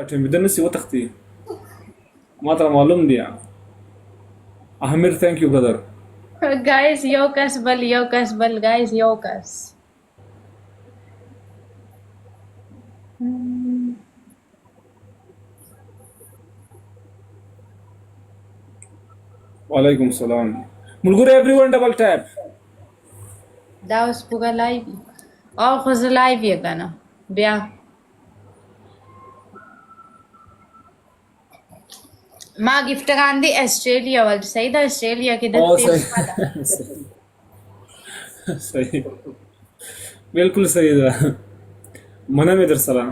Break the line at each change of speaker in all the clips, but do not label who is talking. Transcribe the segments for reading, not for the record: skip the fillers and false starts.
ټیم د نسی وتختی ما ته معلوم دی احمد ثانک یو برادر
Guys, Yokas, guys, Yokas.
وعلیکم السلام ملګری everyone double tap
دا اوس پوره لایو او خو زه لایو یې کنه بیا ما ګفټران دی استرالیا ول صحیح ده استرالیا کې د
او صحیح بالکل صحیح ده منه مې در سره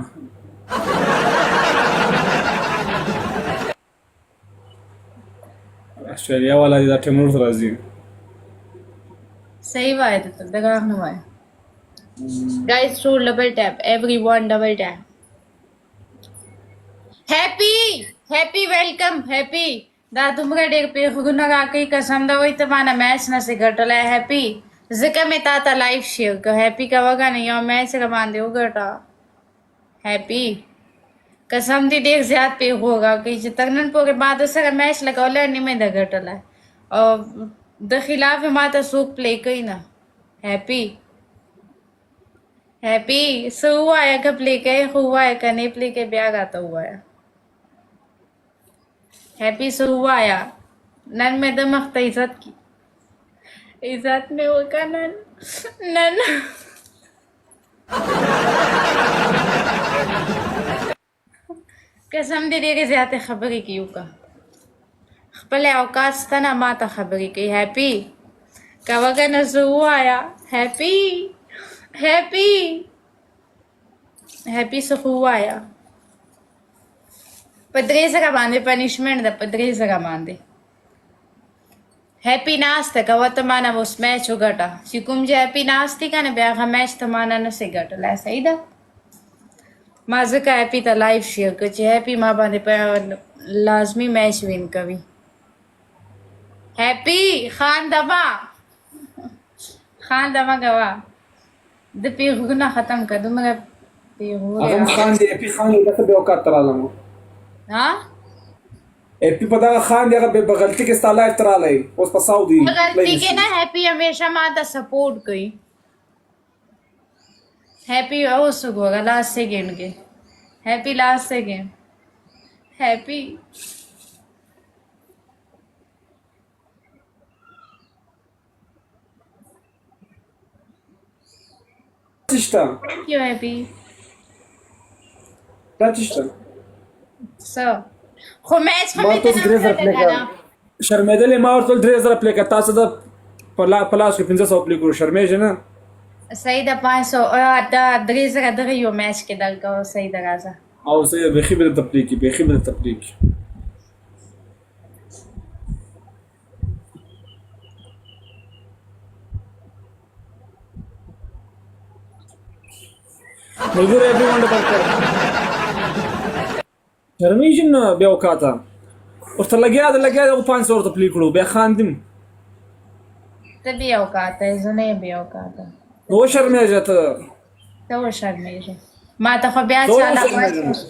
استرالیا والا دا ټیم نور راځي
صحیح وای ته دغه نه وای guys through double tap everyone double tap happy welcome happy دا तुमګه ډېر په غوونه راکې قسم دا وای ته باندې میچ نه سي ګټلای هپی ځکه مې تا ته لایو شیر کو هپی کا وګا نه یو میچ را باندې وګټا هپی قسم دې ډېر زیات په هوګا کې چې ترنن پورې بعد سره میچ لګولای نه مې د ګټلای او د خلاف ما ته سوق پلی کوي نه happy so हुआ है कब लेके हुआ है कने प्ले के ब्याह आता हुआ है हैप्पी सो हुआ है नन में दमक इज्जत की इज्जत में होगा नन नन कसम दे दे के ज्यादा खबरी की का खपले औकात तना माता खबरी की हैप्पी कवगा न सो हुआ है हैप्पी से हुआ या पदरे से का बांधे पनिशमेंट द पदरे से का बांधे हैप्पी नाश्ता का वो तो माना वो मैच हो गटा सिकुम जे हैप्पी नाश्ती का ने ब्याह मैच तो माना न से गटा ला सही दा माजे का हैप्पी ता लाइव शेयर कर जे हैप्पी मां बांधे पर लाजमी मैच विन कभी हैप्पी खान दमा गवा د پیغونه ختم کړه مګر پیغونه
اغم خان دی اپی خان دغه به وکړه ترالم
ها
اپی په دغه خان دغه به بغلطی کې ستاله ترالای اوس په سعودي
بغلطی کې نه هپی همیشه ما ته سپورټ کوي هپی اوس وګوره لاست سیکنډ کې هپی لاست سیکنډ هپی
Tačista.
Thank you, Happy.
Tačista.
So, خو میچ خو
ما ته درې زره پلی کړ شرمېدلې ما ورته درې زره پلی کړ تاسو د پلاس کې 1500 پلی کړو شرمېږي نه
صحیح ده 500 دا درې زره دغه یو میچ کې دلګو صحیح ده راځه
او صحیح بخي بل تپلیکی بخي بل تپلیکی ملګری everyone ډبل کړ شرمېږي نه بیا وکاته ورته لګیا د 500 ورته پلی کړو بیا خاندم
ته بیا وکاته زه نه بیا وکاته
نو شرمېږي ته
شرمېږي ما ته خو بیا چاله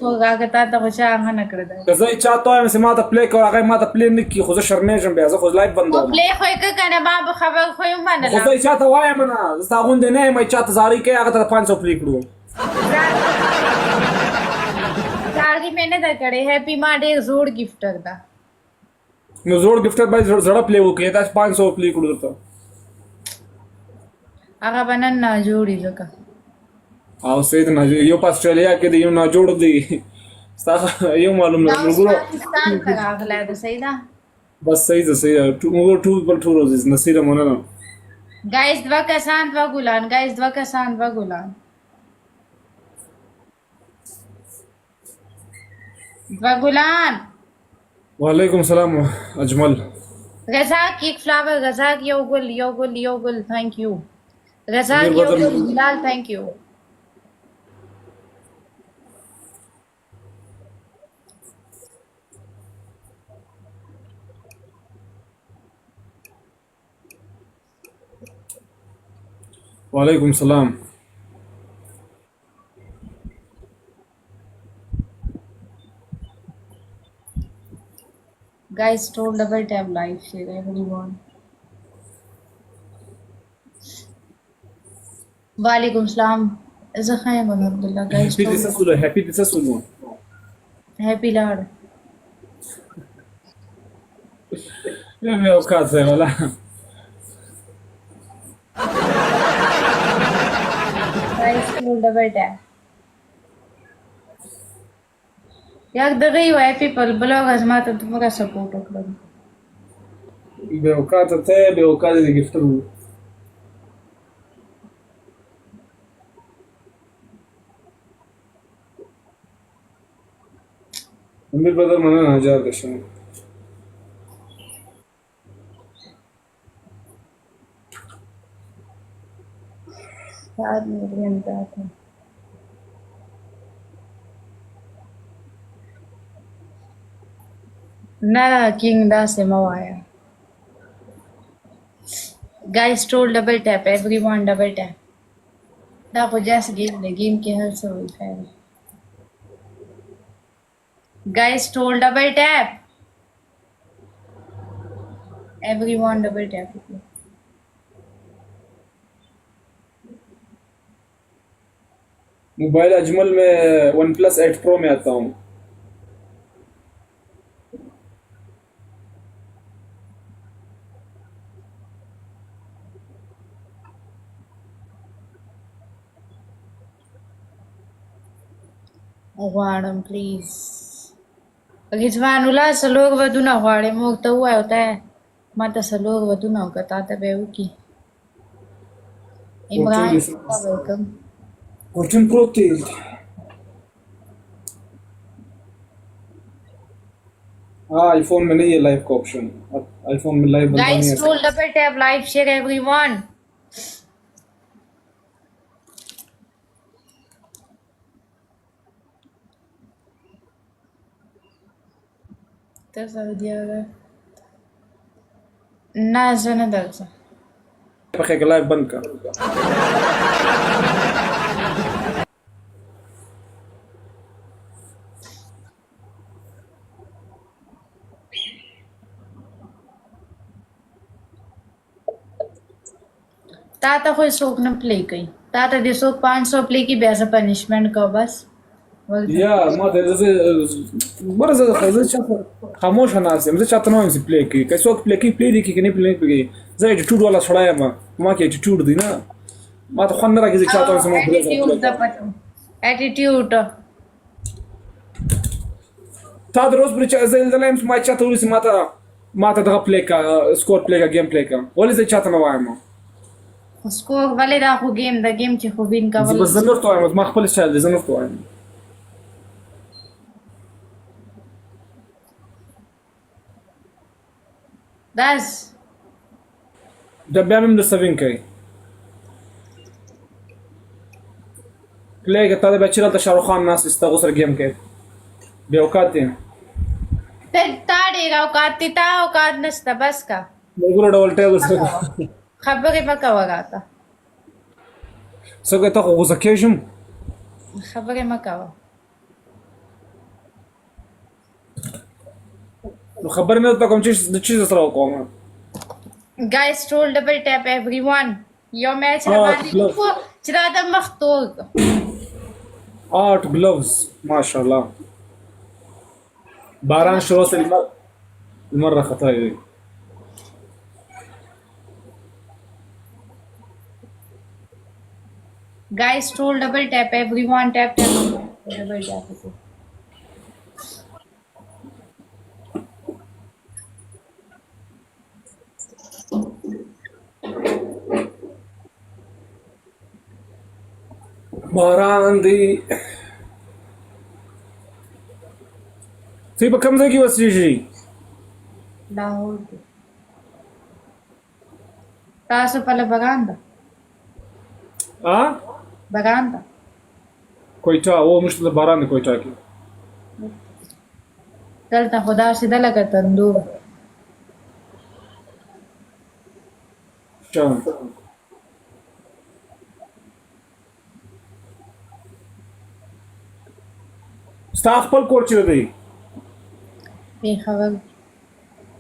خو راګه ته خو څنګه نه کړی
که زه چاته وایم چې ما ته پلی کوه هغه ما ته پلی نه کړي خو زه شرمېږم بیا زه خو لایف بندوم
پلی خو یې کنه باب خبر خو یې منله
خو زه چاته وایم نه زه ستا غوندې نه یم چاته زارۍ کوي هغه ته 500 پلی کړو
زارګي مې نه دا کړې هپی ما ډېر زوړ ګفټر دا
نو زوړ ګفټر باندې زړه پلی وکړي دا 500 پلی کړو درته
هغه بنن نه جوړی ځکه
او سید نه یو په استرالیا کې دی یو نه جوړ دی ستا یو معلوم نه ورګورو
پاکستان ته راغلی ده صحیح ده
بس صحیح ده صحیح ده موږ ټول روزز نصیره مونږ نه
guys dva kasan dva gulan dva gulan
وعلیکم السلام اجمل
Razak kick flower Razak yo gul thank you Razak yo gul Bilal thank you
وعلیکم السلام
Guys, told double tap live share everyone. वालेकुम सलाम. ज़खाया Abdullah. Guys,
Happy
told
disa sulo, happy disa sulo.
happy lad.
Ya me okaze wala.
Guys, told double tap. यार दगई हुआ है people blog आजमाता तुम्हारा support करो.
Be okaze te, be okaze de giftu. Amir brother mana 1000 kashan.
यार मेरे अंदर था. ना किंग दा से मवाया. Guys, told double tap everyone double tap. Da को just game के हर से हुई है. Guys, told double tap. Everyone double tap.
Mobile Ajmal में OnePlus 8 Pro में आता हूँ.
غواړم प्लीज رضوان الله څلور ودونه غواړي موږ ته ووایو ته ما ته څلور ودونه وکړه تا ته به یې وکړي. عمران ویلکم.
Protein protein. हाँ iPhone में नहीं है लाइव का ऑप्शन. iPhone में लाइव बनता नहीं
Guys,
है.
told double tap live share everyone. ته سعودي عرب نه زه نه درځم.
पखे का लाइव बंद कर.
تا ته خو څوک نه پلی کوي. تا ته دې څوک 500 پلی کوي بیا زه پنشمنټ کوم بس.
या ما ده زه خزه چاته خاموش ناس یم. زه چاته نه وایم چې پلی کوي. که څوک پلی کوي پلی دی کې نه پلی کوي. زه ایټیټیوډ والا سړی یم. ما کې ایټیټیوډ دی نه. ما ته خوند نه راځي چې چاته وایم چې ما پلی
Attitude د پټو. Attitude.
تا د روز پر چې زه دلته یم ما چاته ورسې ما ته دغه پلی کا سکور پلی کا گیم پلی کا ولې زه چاته نه وایم.
سکور ولې دا خو گیم د گیم چې خو وین
زه
کول.
بس زه نور ته وایم. ما خپل چل دی زه نور ته وایم.
داس
دا بیا مې د سوین کوي. پلی کا تا د بچی راته شاروخ خان ناس استغو سره گیم کوي. بیا اوقات دی.
ته تا ډېر اوقات دي تا اوقات نشته بس کا.
وګوره ډول ټیبل سره
خبرې مه کوه راته.
څنګه ته خو غوسه کېږم.
خبرې مه کوه.
نو خبر نه ته کوم چې د چیز سره وکوم.
Guys, told double tap everyone. یو میچ روان دي چې دا د مخ تور
آرت گلوز ماشاءالله. باران شروع سه المره خطاي.
Guys, told double tap everyone tap double tap.
باران دی. تی په کوم ځای کې اوسېږي؟
لاهور کې. تاسو په بغان ده. بغان ده.
کویټه او مشته د باران د کویټه کې.
دلته خدا سیده لکه تندور.
چا ستا خپل کور چیرې دی؟
بې خبر.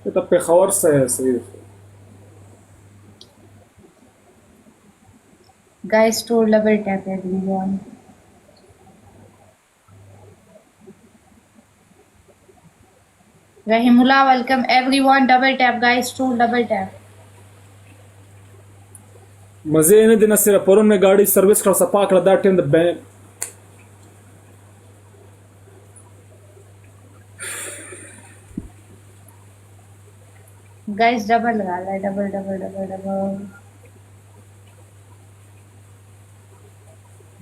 ته پېښور سره
Guys, tour double tap everyone. Rahimullah, welcome everyone. Double tap, guys. Tour double tap.
مزه نه دي نصيره پرون مې ګاډي سرویس کړ صفا کړ دا ټیم د بین
Guys, double gala, double.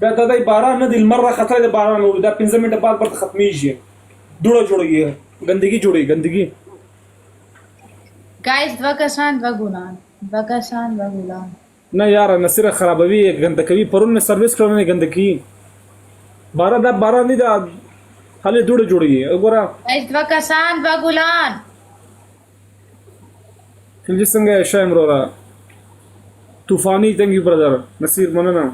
دا دای باران نه دی المره خطر د باران ور دا 15 منټه بعد برته ختميږي دوړه جوړیږي ګندګي جوړي ګندګي
Guys, dva kasan, dva gulan.
نه یار نصیره خرابوي ګندکوي پرون مې سرویس کړو نه ګندکی باران دا باران نه دا خالي دوړه جوړیږي وګوره
Guys, dva kasan, dva gulan.
خلجي څنګه شایم رورا طوفاني ثانک یو برادر نصیر مننه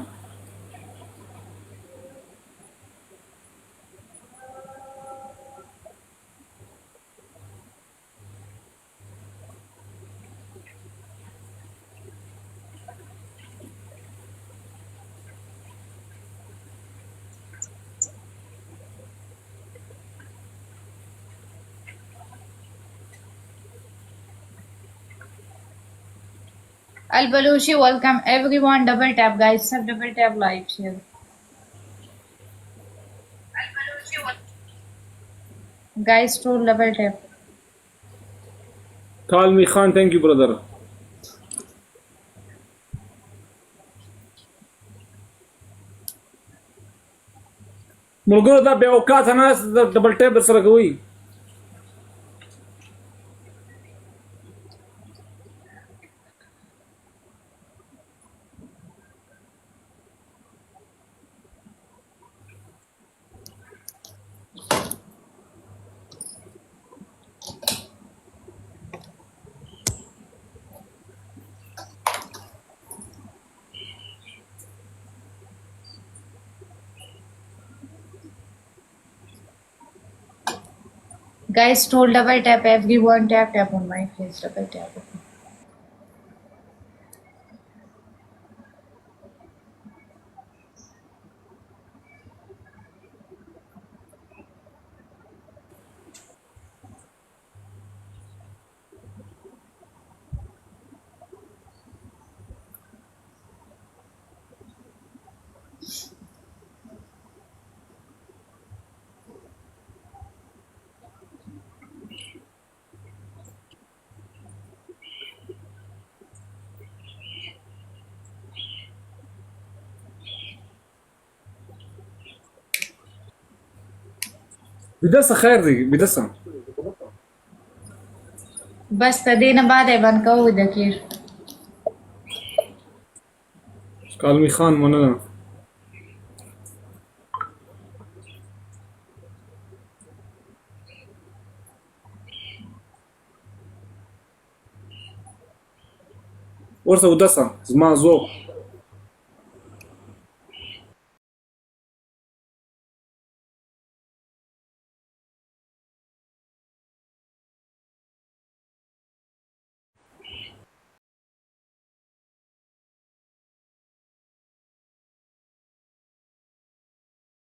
Al Balushi, welcome everyone. Double tap, guys. Sub double tap live share. Guys, tour double tap.
Call me Khan, thank you brother. ملګرو دا بیا اوقات نه ډبل ټیپ در سره کوي
Guys, tour double tap. Everyone tap on my face. Double tap.
بدسه خیر دی بدسه
बस तदीन बाद है बन कहू दकीर
کالمی خان مننه ورته ودسه زما ذوق